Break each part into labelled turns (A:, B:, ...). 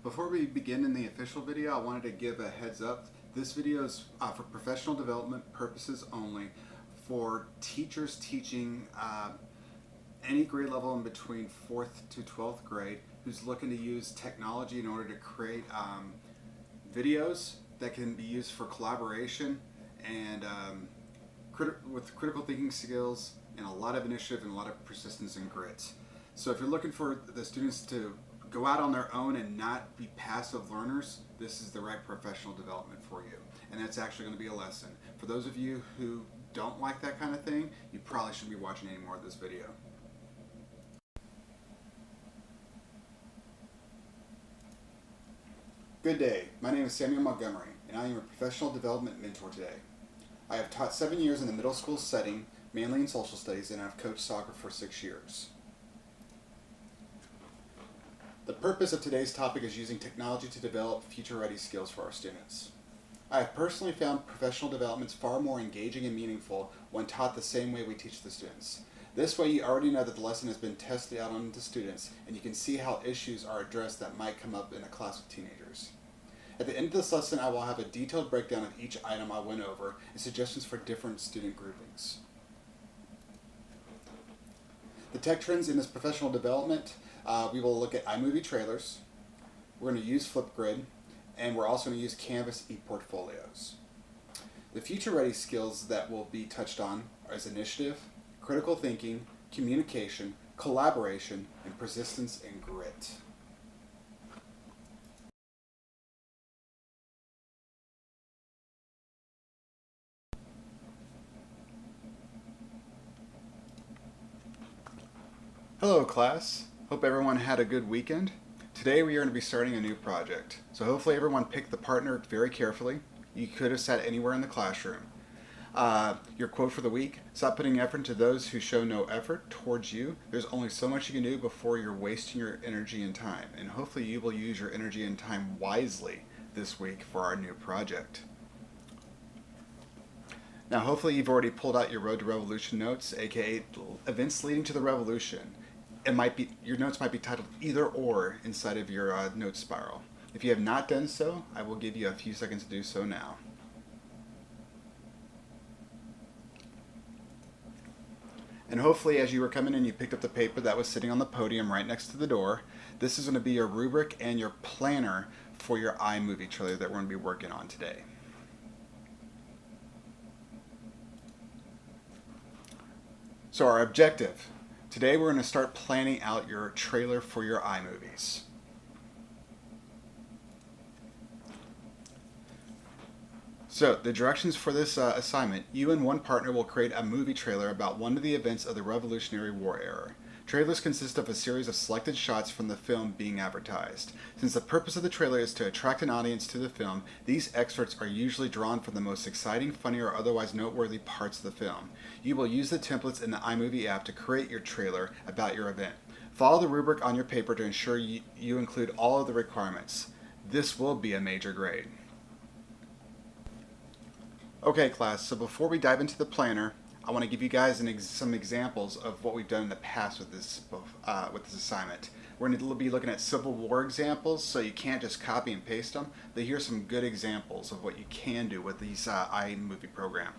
A: Before we begin in the official video, I wanted to give a heads up. This video is for professional development purposes only, for teachers teaching any grade level in between 4th to 12th grade who's looking to use technology in order to create videos that can be used for collaboration and with critical thinking skills and a lot of initiative and a lot of persistence and grit. So if you're looking for the students to go out on their own and not be passive learners, this is the right professional development for you. And that's actually going to be a lesson. For those of you who don't like that kind of thing, you probably shouldn't be watching any more of this video. Good day, my name is Samuel Montgomery, and I am a professional development mentor today. I have taught 7 years in the middle school setting, mainly in social studies, and I've coached soccer for 6 years. The purpose of today's topic is using technology to develop future-ready skills for our students. I have personally found professional developments far more engaging and meaningful when taught the same way we teach the students. This way you already know that the lesson has been tested out on the students, and you can see how issues are addressed that might come up in a class with teenagers. At the end of this lesson, I will have a detailed breakdown of each item I went over and suggestions for different student groupings. The tech trends in this professional development, we will look at iMovie trailers, we're going to use Flipgrid, and we're also going to use Canvas e-portfolios. The future-ready skills that will be touched on is initiative, critical thinking, communication, collaboration, and persistence and grit. Hello class, hope everyone had a good weekend. Today we are going to be starting a new project, so hopefully everyone picked the partner very carefully. You could have sat anywhere in the classroom. Your quote for the week: stop putting effort into those who show no effort towards you. There's only so much you can do before you're wasting your energy and time, and hopefully you will use your energy and time wisely this week for our new project. Now hopefully you've already pulled out your Road to Revolution notes, aka events leading to the revolution. Your notes might be titled either or inside of your note spiral. If you have not done so, I will give you a few seconds to do so now. And hopefully as you were coming in, you picked up the paper that was sitting on the podium right next to the door. This is going to be your rubric and your planner for your iMovie trailer that we're going to be working on today. So our objective. Today we're going to start planning out your trailer for your iMovies. So the directions for this assignment: you and one partner will create a movie trailer about one of the events of the Revolutionary War era. Trailers consist of a series of selected shots from the film being advertised. Since the purpose of the trailer is to attract an audience to the film, these excerpts are usually drawn from the most exciting, funny, or otherwise noteworthy parts of the film. You will use the templates in the iMovie app to create your trailer about your event. Follow the rubric on your paper to ensure you include all of the requirements. This will be a major grade. Okay class, so before we dive into the planner, I want to give you guys some examples of what we've done in the past with this assignment. We're going to be looking at Civil War examples, so you can't just copy and paste them. But here's some good examples of what you can do with these iMovie program.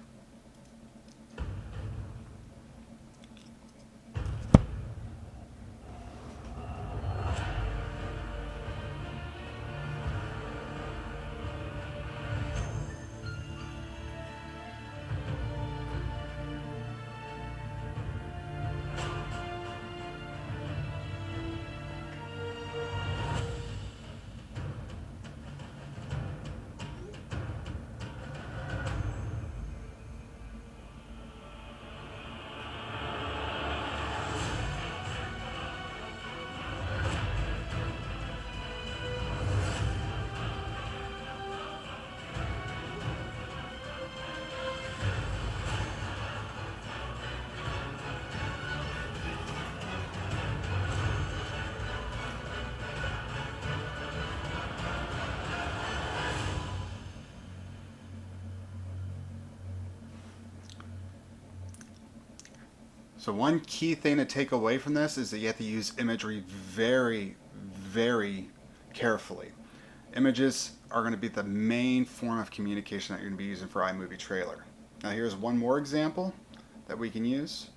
A: So one key thing to take away from this is that you have to use imagery very, very carefully. Images are going to be the main form of communication that you're going to be using for iMovie trailer. Now here's one more example that we can use.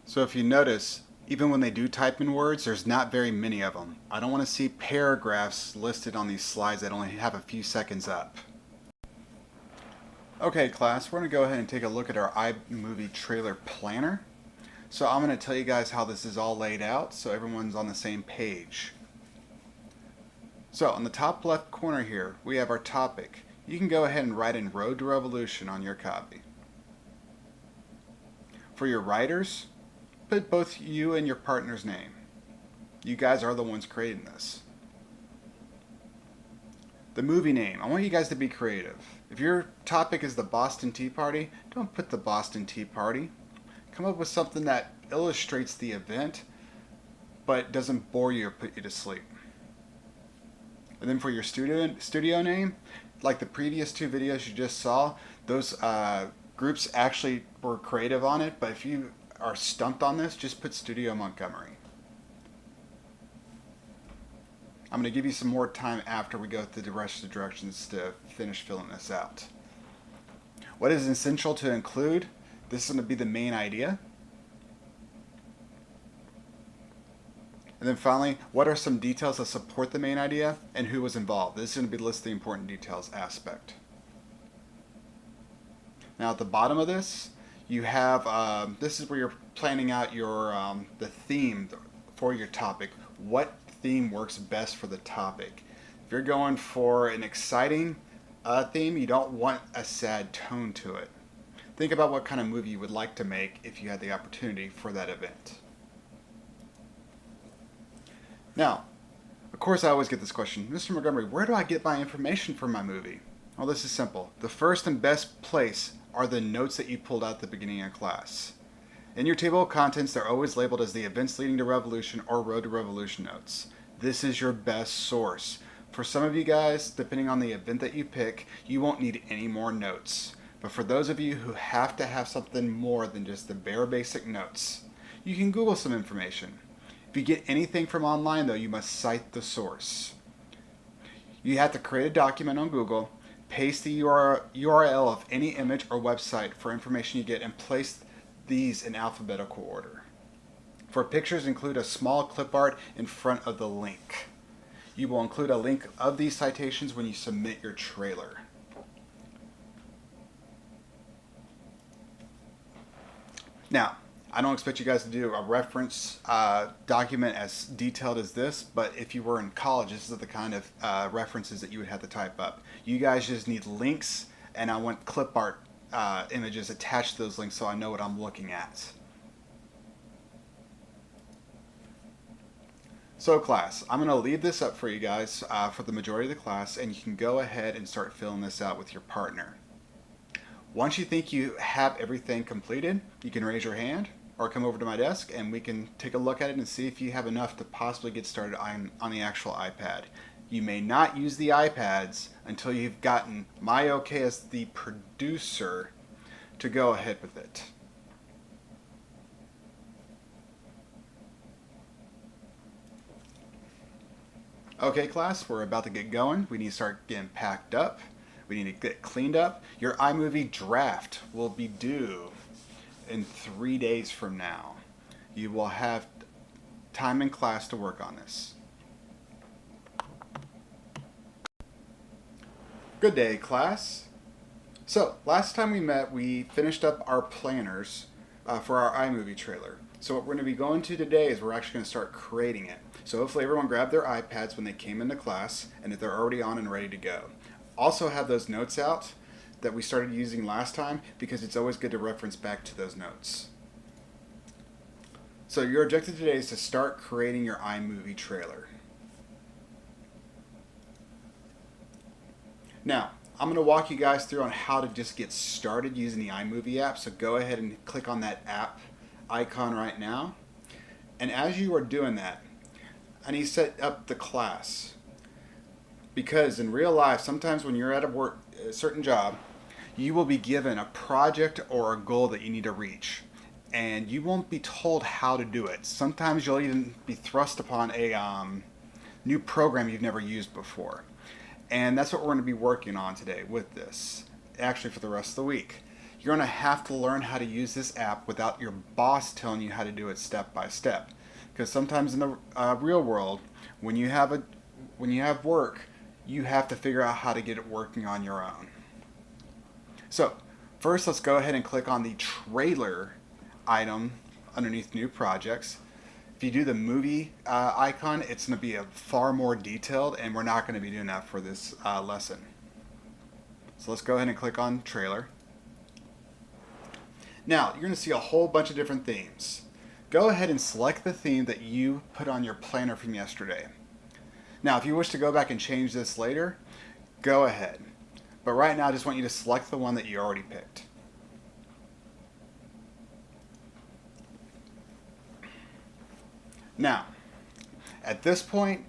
A: So if you notice, even when they do type in words, there's not very many of them. I don't want to see paragraphs listed on these slides that only have a few seconds up. Okay class, we're going to go ahead and take a look at our iMovie trailer planner. So I'm going to tell you guys how this is all laid out so everyone's on the same page. So on the top left corner here, we have our topic. You can go ahead and write in Road to Revolution on your copy. For your writers, put both you and your partner's name. You guys are the ones creating this. The movie name, I want you guys to be creative. If your topic is the Boston Tea Party, don't put the Boston Tea Party. Come up with something that illustrates the event, but doesn't bore you or put you to sleep. And then for your studio name, like the previous two videos you just saw, those groups actually were creative on it, but if you are stumped on this, just put Studio Montgomery. I'm going to give you some more time after we go through the rest of the directions to finish filling this out. What is essential to include? This is going to be the main idea. And then finally, what are some details that support the main idea and who was involved? This is going to be listed the important details aspect. Now at the bottom of this, you have, this is where you're planning out your the theme for your topic. What theme works best for the topic? If you're going for an exciting theme, you don't want a sad tone to it. Think about what kind of movie you would like to make if you had the opportunity for that event. Now, of course I always get this question, Mr. Montgomery, where do I get my information for my movie? Well, this is simple. The first and best place are the notes that you pulled out at the beginning of class. In your table of contents, they're always labeled as the Events Leading to Revolution or Road to Revolution notes. This is your best source. For some of you guys, depending on the event that you pick, you won't need any more notes. But for those of you who have to have something more than just the bare basic notes, you can Google some information. If you get anything from online though, you must cite the source. You have to create a document on Google, paste the URL of any image or website for information you get, and place these in alphabetical order. For pictures, include a small clip art in front of the link. You will include a link of these citations when you submit your trailer. Now, I don't expect you guys to do a reference document as detailed as this, but if you were in college, this is the kind of references that you would have to type up. You guys just need links, and I want clip art images attached to those links so I know what I'm looking at. So class, I'm going to leave this up for you guys for the majority of the class, and you can go ahead and start filling this out with your partner. Once you think you have everything completed, you can raise your hand or come over to my desk and we can take a look at it and see if you have enough to possibly get started on the actual iPad. You may not use the iPads until you've gotten my okay as the producer to go ahead with it. Okay, class, we're about to get going. We need to start getting packed up. We need to get cleaned up. Your iMovie draft will be due in 3 days from now. You will have time in class to work on this. Good day, class. So, last time we met, we finished up our planners for our iMovie trailer. So what we're going to be going to today is we're actually going to start creating it. So hopefully everyone grabbed their iPads when they came into class and that they're already on and ready to go. Also have those notes out that we started using last time because it's always good to reference back to those notes. So your objective today is to start creating your iMovie trailer. Now, I'm going to walk you guys through on how to just get started using the iMovie app. So go ahead and click on that app icon right now. And as you are doing that, I need to set up the class. Because in real life, sometimes when you're at a certain job, you will be given a project or a goal that you need to reach. And you won't be told how to do it. Sometimes you'll even be thrust upon a new program you've never used before. And that's what we're going to be working on today with this, actually for the rest of the week. You're going to have to learn how to use this app without your boss telling you how to do it step by step. Because sometimes in the real world, when you have work, you have to figure out how to get it working on your own. So first, let's go ahead and click on the trailer item underneath new projects. If you do the movie icon, it's going to be far more detailed, and we're not going to be doing that for this lesson. So let's go ahead and click on trailer. Now, you're going to see a whole bunch of different themes. Go ahead and select the theme that you put on your planner from yesterday. Now, if you wish to go back and change this later, go ahead. But right now, I just want you to select the one that you already picked. Now, at this point,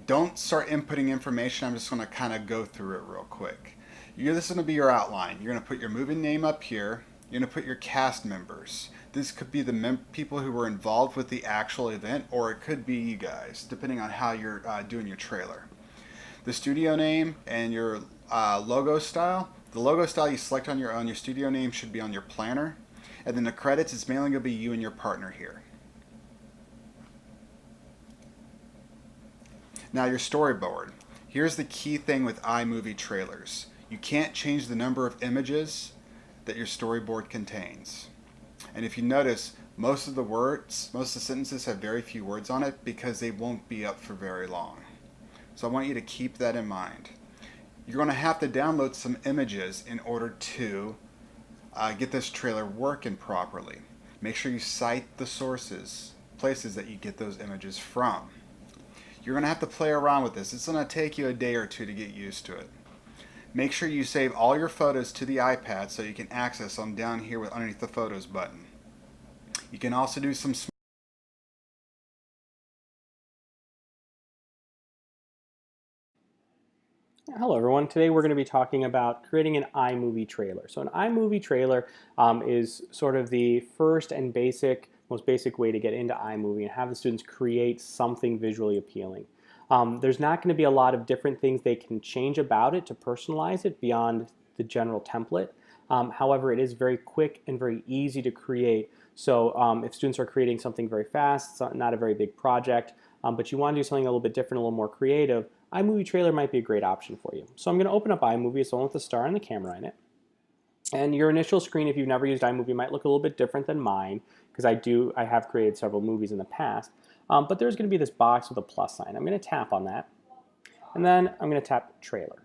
A: don't start inputting information. I'm just going to kind of go through it real quick. This is going to be your outline. You're going to put your movie name up here. You're going to put your cast members. This could be the people who were involved with the actual event, or it could be you guys, depending on how you're doing your trailer. The studio name and your logo style. The logo style you select on your own. Your studio name should be on your planner. And then the credits is mainly going to be you and your partner here. Now your storyboard. Here's the key thing with iMovie trailers. You can't change the number of images that your storyboard contains. And if you notice, most of the sentences have very few words on it because they won't be up for very long. So I want you to keep that in mind. You're going to have to download some images in order to get this trailer working properly. Make sure you cite the places that you get those images from. You're going to have to play around with this. It's going to take you a day or two to get used to it. Make sure you save all your photos to the iPad so you can access them down here underneath the Photos button. You can also do some
B: Hello everyone, today we're going to be talking about creating an iMovie trailer. So an iMovie trailer is sort of the first and most basic way to get into iMovie and have the students create something visually appealing. There's not going to be a lot of different things they can change about it to personalize it beyond the general template. However, it is very quick and very easy to create. So if students are creating something very fast, it's not a very big project, but you want to do something a little bit different, a little more creative, iMovie trailer might be a great option for you. So I'm going to open up iMovie, so I want the star and the camera in it. And your initial screen, if you've never used iMovie, might look a little bit different than mine, because I have created several movies in the past. But there's going to be this box with a plus sign. I'm going to tap on that, and then I'm going to tap trailer.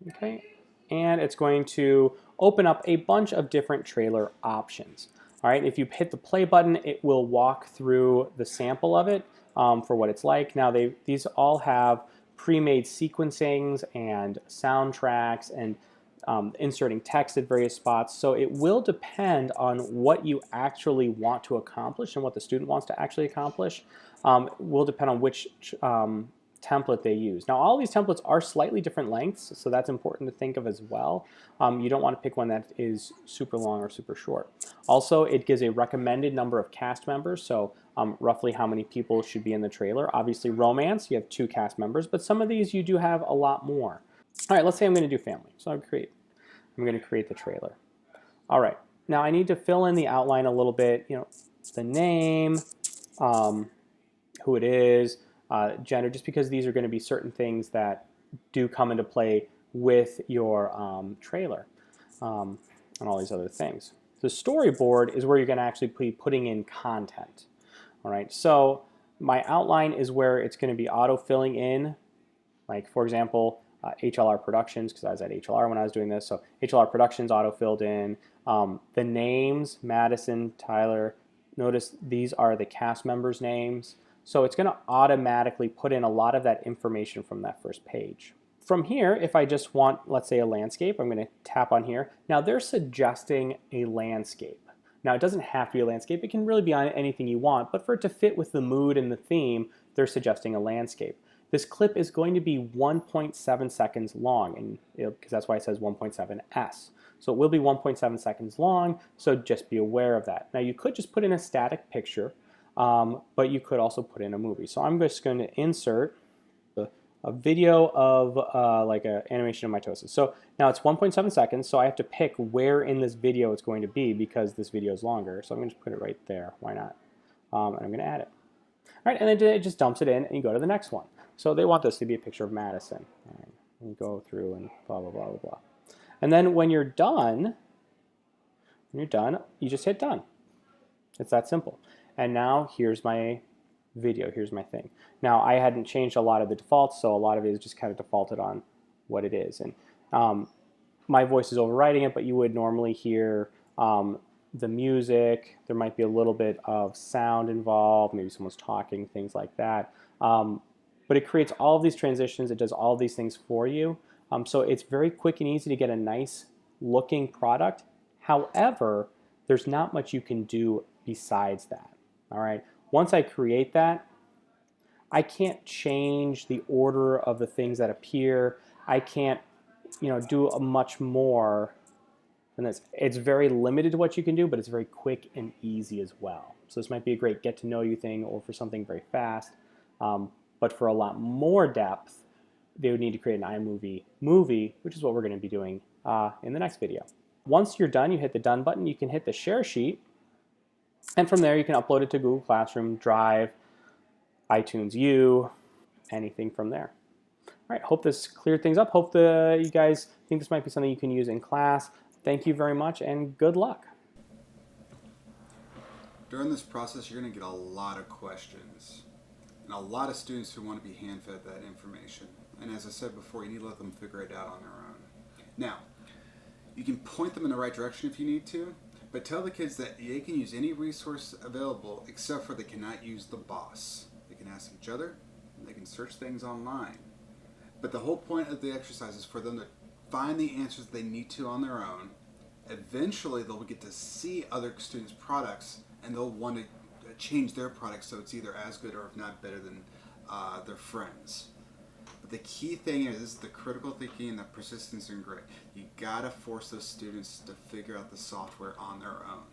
B: Okay, and it's going to open up a bunch of different trailer options. All right, if you hit the play button, it will walk through the sample of it for what it's like. Now these all have pre-made sequencings and soundtracks and inserting text at various spots. So it will depend on what you actually want to accomplish and what the student wants to actually accomplish. Will depend on which template they use. Now all these templates are slightly different lengths, so that's important to think of as well. You don't want to pick one that is super long or super short. Also, it gives a recommended number of cast members, so roughly how many people should be in the trailer. Obviously, romance, you have 2 cast members, but some of these you do have a lot more. All right, let's say I'm going to do family. So I'm going to create the trailer. All right, now I need to fill in the outline a little bit, the name, who it is, gender, just because these are going to be certain things that do come into play with your trailer and all these other things. The storyboard is where you're going to actually be putting in content. All right, so my outline is where it's going to be auto-filling in, like for example, HLR Productions, because I was at HLR when I was doing this, so HLR Productions auto-filled in. The names, Madison, Tyler, notice these are the cast members' names. So it's going to automatically put in a lot of that information from that first page. From here, if I just want, let's say, a landscape, I'm going to tap on here. Now they're suggesting a landscape. Now it doesn't have to be a landscape. It can really be on anything you want, but for it to fit with the mood and the theme, they're suggesting a landscape. This clip is going to be 1.7 seconds long, and because that's why it says 1.7s. So it will be 1.7 seconds long, so just be aware of that. Now you could just put in a static picture, but you could also put in a movie. So I'm just going to insert a video of like an animation of mitosis. So now it's 1.7 seconds, so I have to pick where in this video it's going to be because this video is longer. So I'm going to put it right there. Why not? And I'm going to add it. All right, and then it just dumps it in, and you go to the next one. So they want this to be a picture of Madison. All right, and you go through and blah, blah, blah, blah, blah. And then when you're done, you just hit done. It's that simple. And now here's my video, here's my thing. Now I hadn't changed a lot of the defaults, so a lot of it is just kind of defaulted on what it is. And my voice is overriding it, but you would normally hear the music. There might be a little bit of sound involved, maybe someone's talking, things like that. But it creates all of these transitions, it does all of these things for you. So it's very quick and easy to get a nice looking product. However, there's not much you can do besides that. All right. Once I create that, I can't change the order of the things that appear. I can't, do much more than this. It's very limited to what you can do, but it's very quick and easy as well. So this might be a great get to know you thing or for something very fast. But for a lot more depth, they would need to create an iMovie movie, which is what we're going to be doing in the next video. Once you're done, you hit the done button. You can hit the share sheet. And from there, you can upload it to Google Classroom, Drive, iTunes U, anything from there. All right, hope this cleared things up. Hope you guys think this might be something you can use in class. Thank you very much, and good luck.
A: During this process, you're going to get a lot of questions and a lot of students who want to be hand-fed that information. And as I said before, you need to let them figure it out on their own. Now, you can point them in the right direction if you need to, but tell the kids that they can use any resource available except for they cannot use the boss. They can ask each other, and they can search things online. But the whole point of the exercise is for them to find the answers they need to on their own. Eventually, they'll get to see other students' products, and they'll want to change their product so it's either as good or if not better than their friends. But the key thing is the critical thinking and the persistence and grit. You gotta force those students to figure out the software on their own.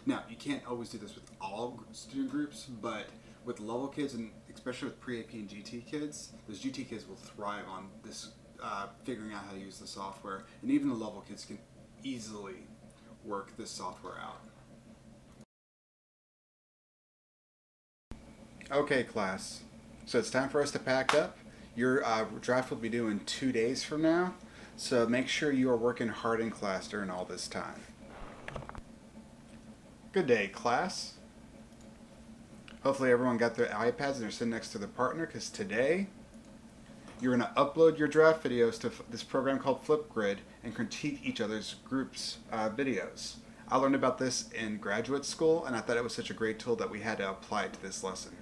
A: Now, you can't always do this with all student groups, but with level kids, and especially with pre-AP and GT kids, those GT kids will thrive on this, figuring out how to use the software, and even the level kids can easily work this software out. Okay, class, so it's time for us to pack up. Your draft will be due in 2 days from now, so make sure you are working hard in class during all this time. Good day, class. Hopefully everyone got their iPads and they're sitting next to their partner, because today you're going to upload your draft videos to this program called Flipgrid and critique each other's groups' videos. I learned about this in graduate school, and I thought it was such a great tool that we had to apply it to this lesson.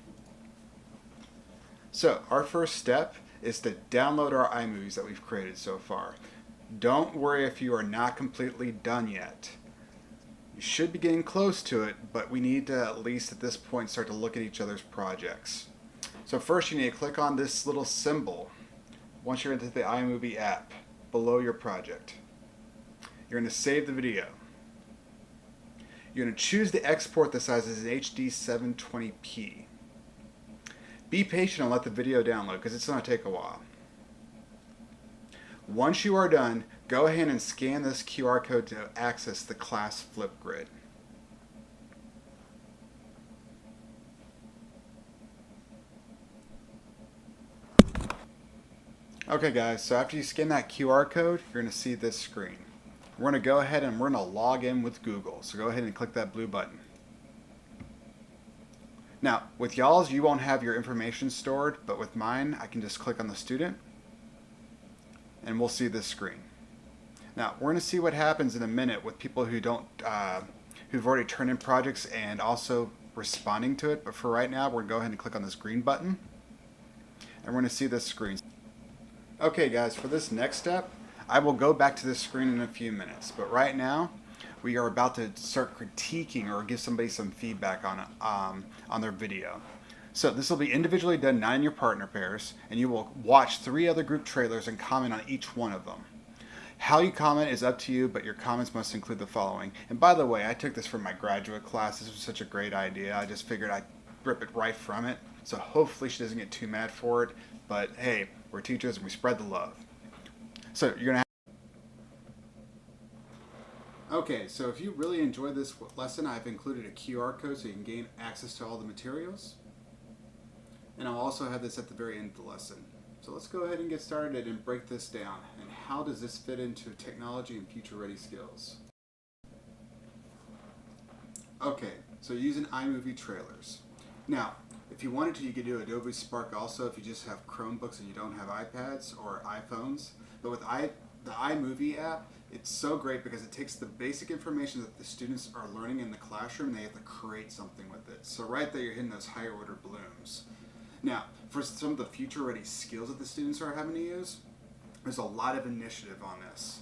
A: So our first step is to download our iMovies that we've created so far. Don't worry if you are not completely done yet. You should be getting close to it, but we need to at least at this point start to look at each other's projects. So first you need to click on this little symbol once you're into the iMovie app below your project. You're going to save the video. You're going to choose the export. The size is HD 720p. Be patient and let the video download because it's going to take a while. Once you are done, go ahead and scan this QR code to access the class Flipgrid. Okay guys, so after you scan that QR code, you're going to see this screen. We're going to go ahead and we're going to log in with Google. So go ahead and click that blue button. Now, with y'all's, you won't have your information stored, but with mine, I can just click on the student and we'll see this screen. Now, we're going to see what happens in a minute with people who who've already turned in projects and also responding to it. But for right now, we're going to go ahead and click on this green button and we're going to see this screen. Okay guys, for this next step, I will go back to this screen in a few minutes. But right now, we are about to start critiquing or give somebody some feedback on their video. So this will be individually done, not in your partner pairs, and you will watch 3 other group trailers and comment on each one of them. How you comment is up to you, but your comments must include the following. And by the way, I took this from my graduate class. This was such a great idea. I just figured I'd rip it right from it. So hopefully she doesn't get too mad for it. But hey, we're teachers and we spread the love. So you're going to Okay, so if you really enjoyed this lesson, I've included a QR code so you can gain access to all the materials. And I'll also have this at the very end of the lesson. So let's go ahead and get started and break this down. And how does this fit into technology and future-ready skills? Okay, so using iMovie trailers. Now, if you wanted to, you could do Adobe Spark also if you just have Chromebooks and you don't have iPads or iPhones. But with the iMovie app, it's so great because it takes the basic information that the students are learning in the classroom and they have to create something with it. So right there you're hitting those higher order blooms. Now, for some of the future-ready skills that the students are having to use, there's a lot of initiative on this,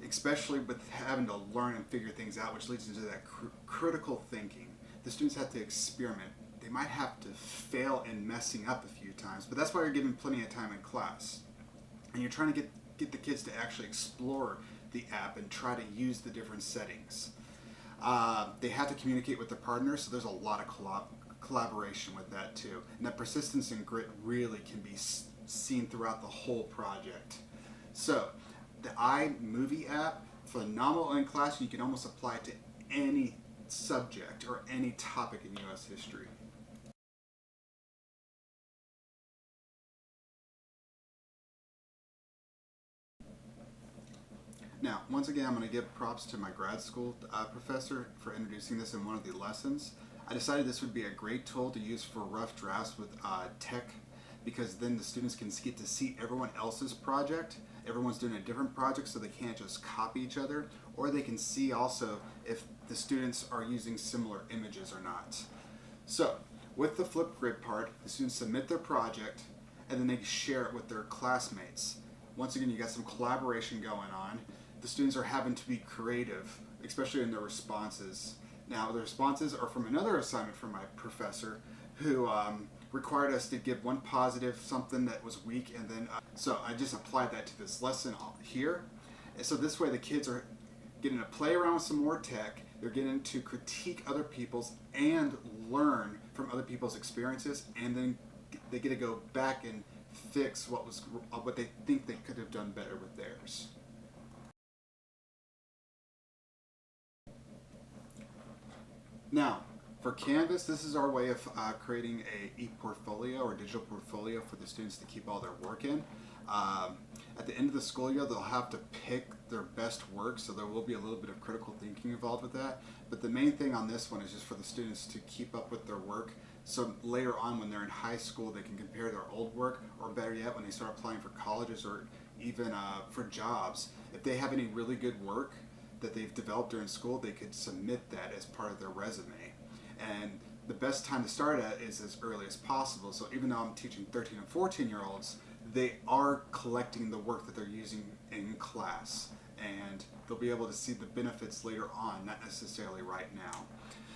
A: especially with having to learn and figure things out, which leads into that critical thinking. The students have to experiment. They might have to fail in messing up a few times, but that's why you're giving plenty of time in class. And you're trying to get the kids to actually explore the app and try to use the different settings. They have to communicate with their partners, so there's a lot of collaboration with that too. And that persistence and grit really can be seen throughout the whole project. So the iMovie app, phenomenal in class. You can almost apply it to any subject or any topic in U.S. history. Now, once again, I'm going to give props to my grad school professor for introducing this in one of the lessons. I decided this would be a great tool to use for rough drafts with tech, because then the students can get to see everyone else's project. Everyone's doing a different project, so they can't just copy each other, or they can see also if the students are using similar images or not. So, with the Flipgrid part, the students submit their project, and then they share it with their classmates. Once again, you got some collaboration going on. The students are having to be creative, especially in their responses. Now, the responses are from another assignment from my professor who required us to give one positive, something that was weak, and then, so I just applied that to this lesson here. And so this way the kids are getting to play around with some more tech, they're getting to critique other people's and learn from other people's experiences, and then they get to go back and fix what they think they could have done better with theirs. Now, for Canvas, this is our way of creating a e-portfolio or digital portfolio for the students to keep all their work in. At the end of the school year, they'll have to pick their best work, so there will be a little bit of critical thinking involved with that. But the main thing on this one is just for the students to keep up with their work, so later on when they're in high school, they can compare their old work, or better yet, when they start applying for colleges or even for jobs. If they have any really good work that they've developed during school, they could submit that as part of their resume. And the best time to start at is as early as possible. So even though I'm teaching 13 and 14-year-olds, they are collecting the work that they're using in class, and they'll be able to see the benefits later on, not necessarily right now.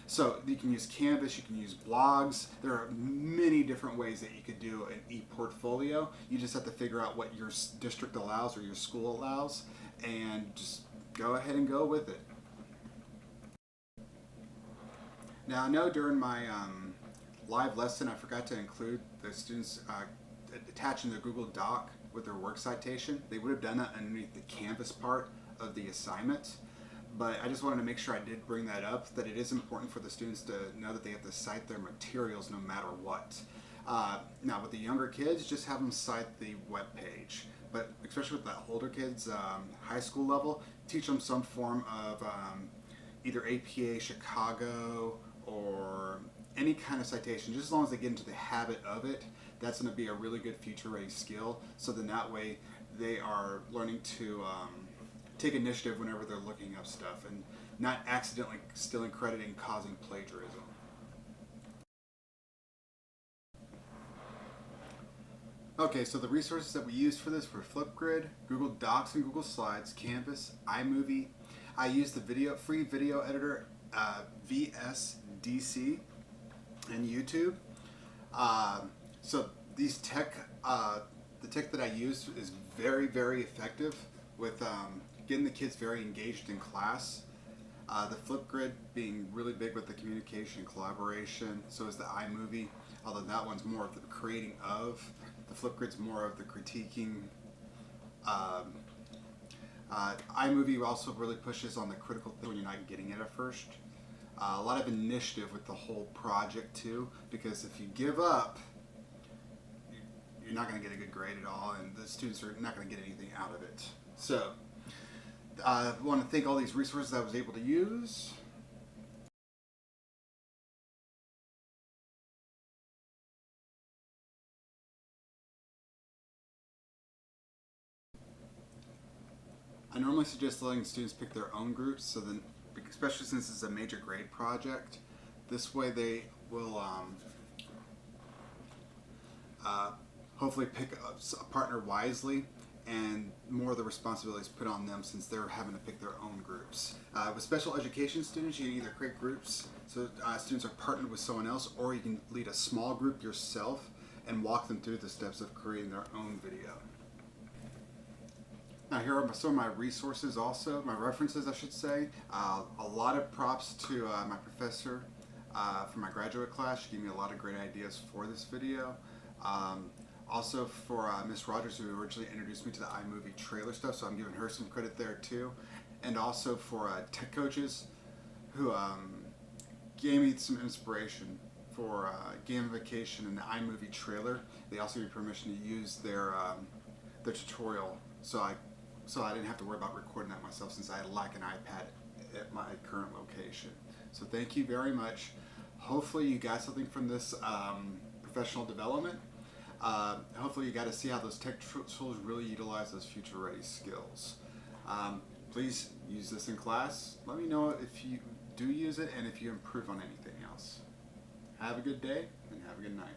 A: So you can use Canvas, you can use blogs. There are many different ways that you could do an e-portfolio. You just have to figure out what your district allows or your school allows, and just go ahead and go with it. Now I know during my live lesson I forgot to include the students attaching their Google Doc with their work citation. They would have done that underneath the Canvas part of the assignment, but I just wanted to make sure I did bring that up, that it is important for the students to know that they have to cite their materials no matter what. Now with the younger kids, just have them cite the web page, but especially with the older kids, high school level, teach them some form of either APA Chicago or any kind of citation, just as long as they get into the habit of it. That's going to be a really good future-ready skill. So then that way they are learning to take initiative whenever they're looking up stuff and not accidentally stealing credit and causing plagiarism. Okay, so the resources that we used for this were Flipgrid, Google Docs and Google Slides, Canvas, iMovie. I used the free video editor VSDC and YouTube. So these the tech that I used is very, very effective with getting the kids very engaged in class. The Flipgrid being really big with the communication and collaboration. So is the iMovie, although that one's more of the creating of. The Flipgrid's more of the critiquing. iMovie also really pushes on the critical thing when you're not getting it at first. A lot of initiative with the whole project too, because if you give up, you're not going to get a good grade at all, and the students are not going to get anything out of it. So I want to thank all these resources I was able to use. I normally suggest letting students pick their own groups, so then, especially since it's a major grade project, this way they will hopefully pick a partner wisely, and more of the responsibilities put on them since they're having to pick their own groups. With special education students, you can either create groups so students are partnered with someone else, or you can lead a small group yourself and walk them through the steps of creating their own video. Now here are some of my resources also, my references I should say. A lot of props to my professor for my graduate class. She gave me a lot of great ideas for this video. Also for Miss Rogers, who originally introduced me to the iMovie trailer stuff, so I'm giving her some credit there too. And also for tech coaches who gave me some inspiration for gamification and the iMovie trailer. They also gave me permission to use their tutorial, so I didn't have to worry about recording that myself since I lack an iPad at my current location. So thank you very much. Hopefully you got something from this professional development. Hopefully you got to see how those tech tools really utilize those future-ready skills. Please use this in class. Let me know if you do use it and if you improve on anything else. Have a good day and have a good night.